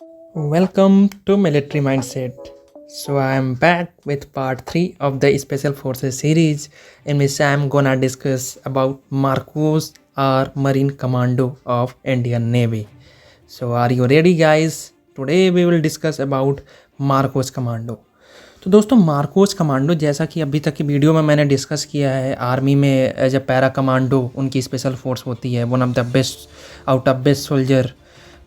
Welcome to Military Mindset. So I am back with part 3 of the Special Forces series in which I am gonna discuss about Marcos or Marine Commando of Indian Navy. So are you ready guys? Today we will discuss about Marcos commando. तो दोस्तों Marcos commando जैसा कि अभी तक की video में मैंने discuss किया है, आर्मी में एज अ पैरा कमांडो उनकी स्पेशल फोर्स होती है, one of the best out of best soldier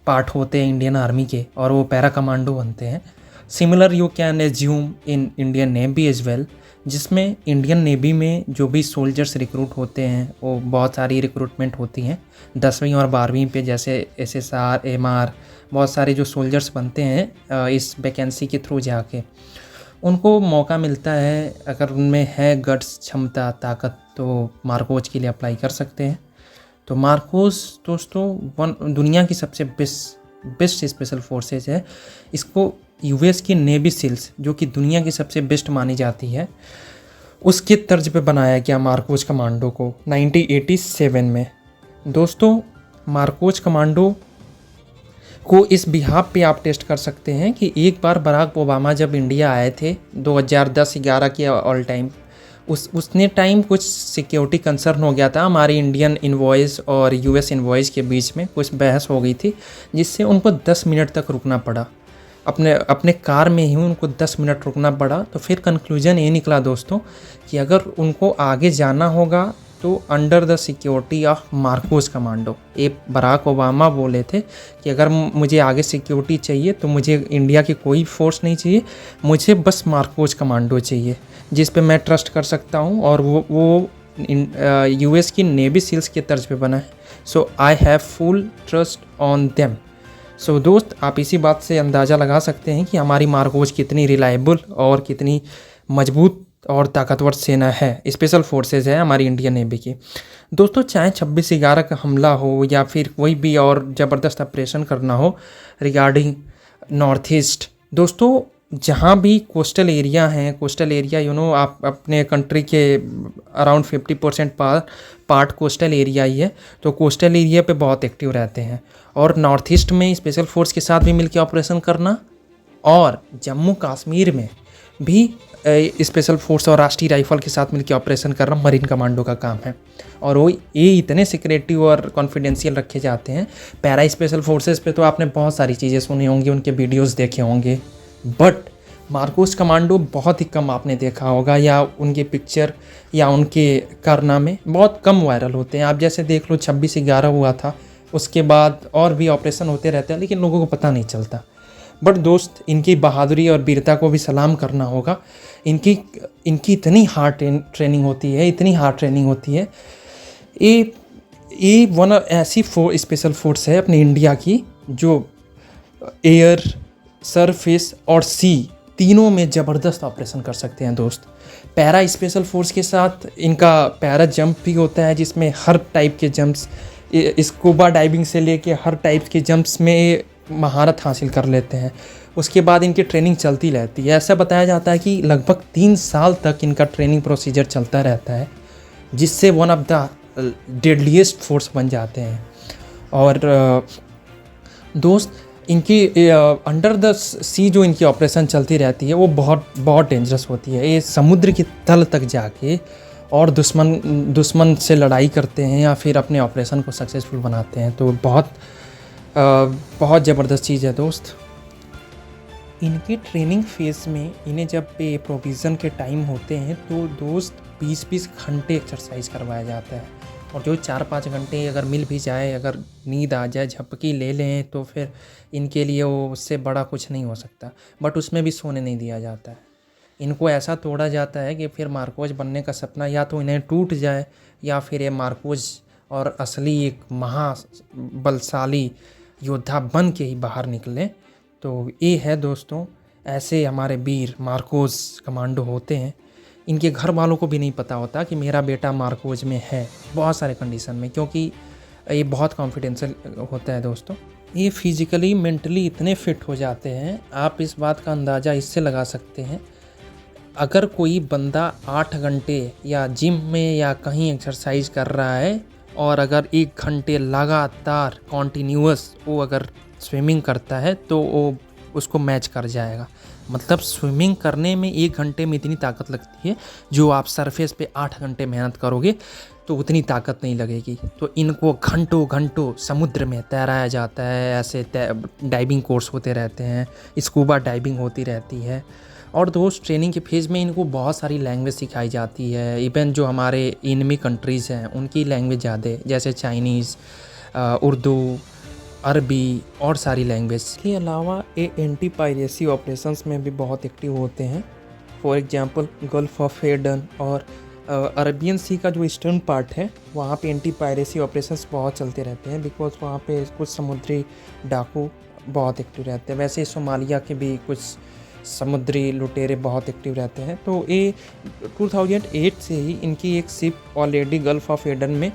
part होते हैं इंडियन आर्मी के और वो पैरा कमांडो बनते हैं। Similar you can assume in Indian navy as well, जिसमें इंडियन नेवी में जो भी सोल्जर्स रिक्रूट होते हैं वो बहुत सारी रिक्रूटमेंट होती हैं 10वीं और 12वीं पे, जैसे SSR MR बहुत सारे जो सोल्जर्स बनते हैं इस वैकेंसी के थ्रू जाके उनको मौका मिलता है। अगर उनमें है गट्स, क्षमता, ताकत तो मार्कोस के लिए अप्लाई कर सकते हैं। तो मार्कोस दोस्तों दुनिया की सबसे बेस्ट स्पेशल फोर्सेज है। इसको US की नेवी सील्स जो कि दुनिया की सबसे बेस्ट मानी जाती है उसके तर्ज पे बनाया गया मार्कोस कमांडो को 1987 में। दोस्तों मार्कोस कमांडो को इस बिहाफ पे आप टेस्ट कर सकते हैं कि एक बार बराक ओबामा जब इंडिया आए थे 2010-11 के ऑल टाइम, उसने टाइम कुछ सिक्योरिटी कंसर्न हो गया था हमारी इंडियन इनवॉइस और US इनवॉइस के बीच में कुछ बहस हो गई थी, जिससे उनको 10 मिनट तक रुकना पड़ा। अपने कार में ही उनको 10 मिनट रुकना पड़ा। तो फिर कंक्लूजन ये निकला दोस्तों कि अगर उनको आगे जाना होगा तो under the security of Marcos commando. ये बराक ओबामा बोले थे कि अगर मुझे आगे सिक्योरिटी चाहिए तो मुझे इंडिया की कोई फोर्स नहीं चाहिए, मुझे बस मार्कोस कमांडो चाहिए जिस पे मैं ट्रस्ट कर सकता हूँ, और वो US की नेवी सील्स के तर्ज पे बना है। So I have full trust on them. So दोस्त आप इसी बात से अंदाज़ा लगा सकते हैं कि हमारी मार्कोस कितनी रिलायबल और कितनी मजबूत और ताकतवर सेना है, स्पेशल फोर्सेज है हमारी इंडियन नेवी की। दोस्तों चाहे 26/11 का हमला हो या फिर कोई भी और ज़बरदस्त ऑपरेशन करना हो रिगार्डिंग नॉर्थ ईस्ट, दोस्तों जहाँ भी कोस्टल एरिया हैं, कोस्टल एरिया आप अपने कंट्री के अराउंड 50% पार्ट कोस्टल एरिया ही है, तो कोस्टल एरिया पे बहुत एक्टिव रहते हैं। और नॉर्थ ईस्ट में स्पेशल फोर्स के साथ भी मिलकर ऑपरेशन करना और जम्मू कश्मीर में भी स्पेशल फोर्स और राष्ट्रीय राइफल के साथ मिलकर ऑपरेशन करना मरीन कमांडो का काम है। और वो ये इतने सिक्रेटिव और कॉन्फिडेंशियल रखे जाते हैं। पैरा स्पेशल फोर्सेस पे तो आपने बहुत सारी चीज़ें सुनी होंगी, उनके वीडियोस देखे होंगे, बट मार्कोस कमांडो बहुत ही कम आपने देखा होगा, या उनके पिक्चर या उनके कारनामे बहुत कम वायरल होते हैं। आप जैसे देख लो 26/11 हुआ था, उसके बाद और भी ऑपरेशन होते रहते हैं लेकिन लोगों को पता नहीं चलता। बट दोस्त इनकी बहादुरी और वीरता को भी सलाम करना होगा। इनकी इतनी हार्ड ट्रेनिंग होती है, इतनी हार्ड ट्रेनिंग होती है। ये वन ऐसी स्पेशल फोर्स है अपनी इंडिया की जो एयर, सरफेस और सी तीनों में ज़बरदस्त ऑपरेशन कर सकते हैं दोस्त। पैरा स्पेशल फोर्स के साथ इनका पैरा जंप भी होता है, जिसमें हर टाइप के जंप्स, स्कूबा डाइविंग से लेके हर टाइप के जंप्स में महारत हासिल कर लेते हैं। उसके बाद इनकी ट्रेनिंग चलती रहती है। ऐसा बताया जाता है कि लगभग 3 साल तक इनका ट्रेनिंग प्रोसीजर चलता रहता है, जिससे one of the deadliest force बन जाते हैं। और दोस्त इनकी अंडर द सी जो इनकी ऑपरेशन चलती रहती है वो बहुत डेंजरस होती है। ये समुद्र की तल तक जाके और दुश्मन से लड़ाई करते हैं या फिर अपने ऑपरेशन को सक्सेसफुल बनाते हैं। तो बहुत ज़बरदस्त चीज़ है दोस्त। इनके ट्रेनिंग फेज़ में इन्हें जब पे प्रोविज़न के टाइम होते हैं तो दोस्त 20-20 घंटे एक्सरसाइज करवाया जाता है। और जो 4-5 घंटे अगर मिल भी जाए, अगर नींद आ जाए, झपकी ले लें, तो फिर इनके लिए वो उससे बड़ा कुछ नहीं हो सकता। बट उसमें भी सोने नहीं दिया जाता है। इनको ऐसा तोड़ा जाता है कि फिर मार्कोस बनने का सपना या तो इन्हें टूट जाए या फिर ये मार्कोस और असली एक महाबलशाली योद्धा बन के ही बाहर निकले। तो ये है दोस्तों, ऐसे हमारे वीर मार्कोस कमांडो होते हैं। इनके घर वालों को भी नहीं पता होता कि मेरा बेटा मार्कोस में है, बहुत सारे कंडीशन में, क्योंकि ये बहुत कॉन्फिडेंशियल होता है दोस्तों। ये फिजिकली मेंटली इतने फिट हो जाते हैं, आप इस बात का अंदाज़ा इससे लगा सकते हैं, अगर कोई बंदा 8 घंटे या जिम में या कहीं एक्सरसाइज कर रहा है और अगर 1 घंटे लगातार कॉन्टिन्यूअस वो अगर स्विमिंग करता है तो वो उसको मैच कर जाएगा। मतलब स्विमिंग करने में 1 घंटे में इतनी ताकत लगती है जो आप सरफेस पे 8 घंटे मेहनत करोगे तो उतनी ताकत नहीं लगेगी। तो इनको घंटों घंटों समुद्र में तैराया जाता है, ऐसे डाइविंग कोर्स होते रहते हैं, स्कूबा डाइविंग होती रहती है। और दोस्त ट्रेनिंग के फेज़ में इनको बहुत सारी लैंग्वेज सिखाई जाती है। इवन जो हमारे एनिमी कंट्रीज़ हैं उनकी लैंग्वेज ज़्यादा है, जैसे चाइनीज़, उर्दू, अरबी और सारी लैंग्वेज। इसके अलावा ये एंटी पायरेसी ऑपरेशंस में भी बहुत एक्टिव होते हैं। For example gulf of Aden और अरबियन सी का जो ईस्टर्न पार्ट है वहाँ पे एंटी पायरेसी ऑपरेशंस बहुत चलते रहते हैं, बिकॉज वहाँ पे कुछ समुद्री डाकू बहुत एक्टिव रहते हैं। वैसे सोमालिया के भी कुछ समुद्री लुटेरे बहुत एक्टिव रहते हैं। तो ये 2008 से ही इनकी एक ship already gulf of Aden में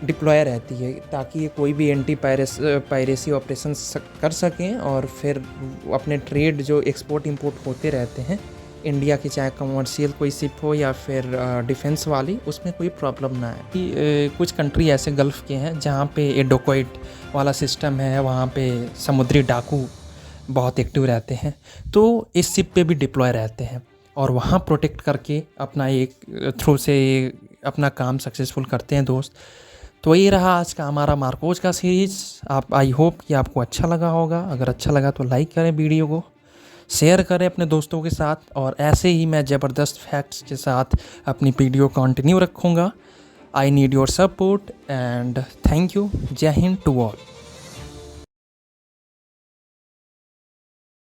डिप्लॉय रहती है ताकि ये कोई भी एंटी पायरेसी ऑपरेशन कर सकें और फिर अपने ट्रेड जो एक्सपोर्ट इंपोर्ट होते रहते हैं इंडिया की, चाहे कमर्शियल कोई शिप हो या फिर डिफेंस वाली, उसमें कोई प्रॉब्लम ना आए। कि कुछ कंट्री ऐसे गल्फ़ के हैं जहाँ पे ये डोकोइट वाला सिस्टम है, वहाँ पे समुद्री डाकू बहुत एक्टिव रहते हैं, तो इस शिप पे भी डिप्लॉय रहते हैं और वहाँ प्रोटेक्ट करके अपना एक थ्रू से अपना काम सक्सेसफुल करते हैं दोस्त। तो ये रहा आज का हमारा मार्कोस का सीरीज़। आई होप कि आपको अच्छा लगा होगा। अगर अच्छा लगा तो लाइक करें वीडियो को, शेयर करें अपने दोस्तों के साथ, और ऐसे ही मैं ज़बरदस्त फैक्ट्स के साथ अपनी वीडियो कंटिन्यू रखूँगा। I need your support and thank you. जय हिंद टू ऑल।